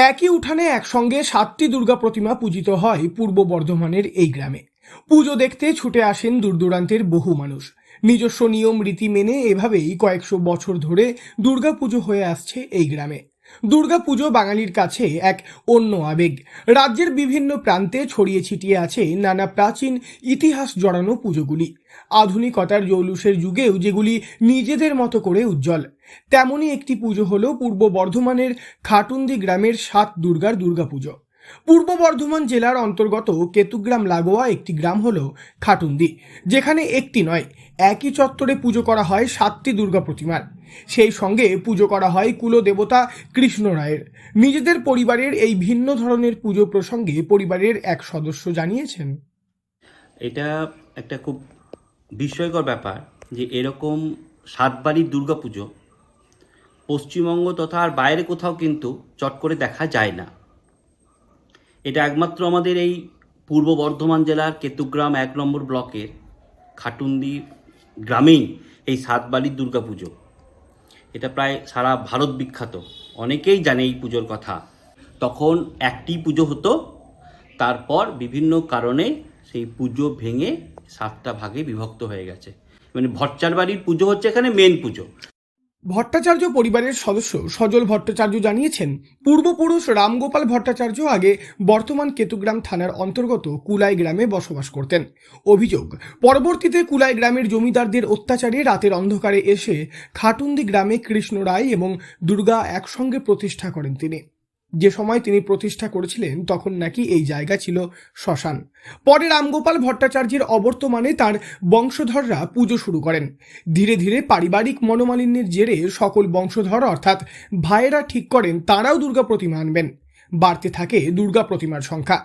একই উঠানে একসঙ্গে 7টি দুর্গা প্রতিমা পূজিত হয় পূর্ব বর্ধমানের এই গ্রামে। পুজো দেখতে ছুটে আসেন দূরদূরান্তের বহু মানুষ। নিজস্ব নিয়ম রীতি মেনে এভাবেই কয়েকশো বছর ধরে দুর্গাপুজো হয়ে আসছে এই গ্রামে। দুর্গাপুজো বাঙালির কাছে এক অন্য আবেগ। রাজ্যের বিভিন্ন প্রান্তে ছড়িয়ে ছিটিয়ে আছে নানা প্রাচীন ইতিহাস জড়ানো পুজোগুলি। আধুনিকতার জৌলুসের যুগেও যেগুলি নিজেদের মতো করে উজ্জ্বল। তেমনই একটি পুজো হলো পূর্ব বর্ধমানের খাটুন্দি গ্রামের 7 দুর্গার দুর্গাপুজো। পূর্ব বর্ধমান জেলার অন্তর্গত কেতুগ্রাম লাগোয়া একটি গ্রাম হলো খাটুন্দি, যেখানে একটি নয় একই চত্বরে পুজো করা হয় 7টি দুর্গা প্রতিমার। সেই সঙ্গে পুজো করা হয় কুলদেবতা কৃষ্ণ রায়ের। নিজেদের পরিবারের এই ভিন্ন ধরনের পুজো প্রসঙ্গে পরিবারের এক সদস্য জানিয়েছেন, এটা একটা খুব বিস্ময়কর ব্যাপার যে এরকম সাতবাড়ির দুর্গাপুজো পশ্চিমবঙ্গ তথা আর বাইরে কোথাও কিন্তু চট করে দেখা যায় না। এটা একমাত্র আমাদের এই পূর্ব বর্ধমান জেলার কেতুগ্রাম 1 নম্বর ব্লকের খাটুন্দি গ্রামেই এই সাতবাড়ির দুর্গাপুজো। এটা প্রায় সারা ভারত বিখ্যাত, অনেকেই জানে এই পুজোর কথা। তখন একটি পুজো হতো, তারপর বিভিন্ন কারণে সেই পুজো ভেঙে 7টা ভাগে বিভক্ত হয়ে গেছে। মানে ভট্টাচার বাড়ির পুজো হচ্ছে এখানে মেন পুজো। ভট্টাচার্য পরিবারের সদস্য সজল ভট্টাচার্য জানিয়েছেন, পূর্বপুরুষ রামগোপাল ভট্টাচার্য আগে বর্তমান কেতুগ্রাম থানার অন্তর্গত কুলাই গ্রামে বসবাস করতেন। অভিযোগ, পরবর্তীতে কুলাই গ্রামের জমিদারদের অত্যাচারে রাতের অন্ধকারে এসে খাটুন্দি গ্রামে কৃষ্ণ রায় এবং দুর্গা একসঙ্গে প্রতিষ্ঠা করেন তিনি। যে সময় তিনি প্রতিষ্ঠা করেছিলেন তখন নাকি এই জায়গা ছিল শ্মশান। পরে রামগোপাল ভট্টাচার্যের অবর্তমানে তার বংশধররা পুজো শুরু করেন। ধীরে ধীরে পারিবারিক মনোমালিন্যের জেরে সকল বংশধর অর্থাৎ ভাইয়েরা ঠিক করেন তাঁরাও দুর্গা প্রতিমা আনবেন। বাড়তে থাকে দুর্গা প্রতিমার সংখ্যা।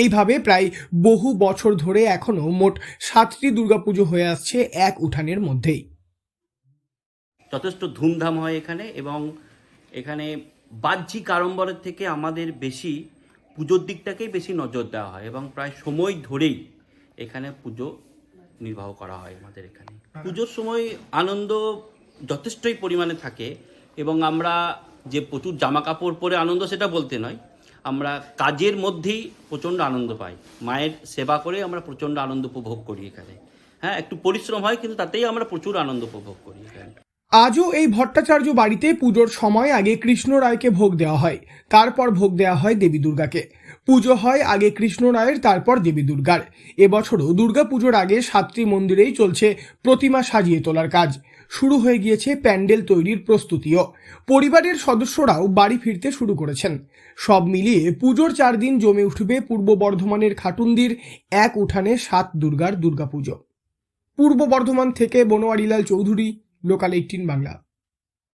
এইভাবে প্রায় বহু বছর ধরে এখনও মোট 7টি দুর্গাপুজো হয়ে আসছে এক উঠানের মধ্যেই। যথেষ্ট ধুমধাম হয় এখানে, এবং এখানে বাহ্যিক আড়ম্বরের থেকে আমাদের বেশি পুজোর দিকটাকেই বেশি নজর দেওয়া হয়, এবং প্রায় সময় ধরেই এখানে পুজো নির্বাহ করা হয় আমাদের এখানে। পুজোর সময় আনন্দ যথেষ্টই পরিমাণে থাকে, এবং আমরা যে প্রচুর জামা কাপড় পরে আনন্দ সেটা বলতে নয়, আমরা কাজের মধ্যেই প্রচণ্ড আনন্দ পাই। মায়ের সেবা করে আমরা প্রচণ্ড আনন্দ উপভোগ করি এখানে। হ্যাঁ, একটু পরিশ্রম হয়, কিন্তু তাতেই আমরা প্রচুর আনন্দ উপভোগ করি এখানে। আজও এই ভট্টাচার্য বাড়িতে পুজোর সময় আগে কৃষ্ণ রায়কে ভোগ দেওয়া হয়, তারপর ভোগ দেওয়া হয় দেবী দুর্গাকে। পুজো হয় আগে কৃষ্ণ রায়ের, তারপর দেবী দুর্গার। এবছরও দুর্গা পুজোর আগে 7টি মন্দিরেই চলছে প্রতিমা সাজিয়ে তোলার কাজ। শুরু হয়ে গিয়েছে প্যান্ডেল তৈরির প্রস্তুতিও। পরিবারের সদস্যরাও বাড়ি ফিরতে শুরু করেছেন। সব মিলিয়ে পুজোর 4 দিন জমে উঠবে পূর্ব বর্ধমানের খাটুন্দির এক উঠানে 7 দুর্গার দুর্গাপুজো। পূর্ব বর্ধমান থেকে বনোয়ারিলাল চৌধুরী, লোকাল 18 বাংলা।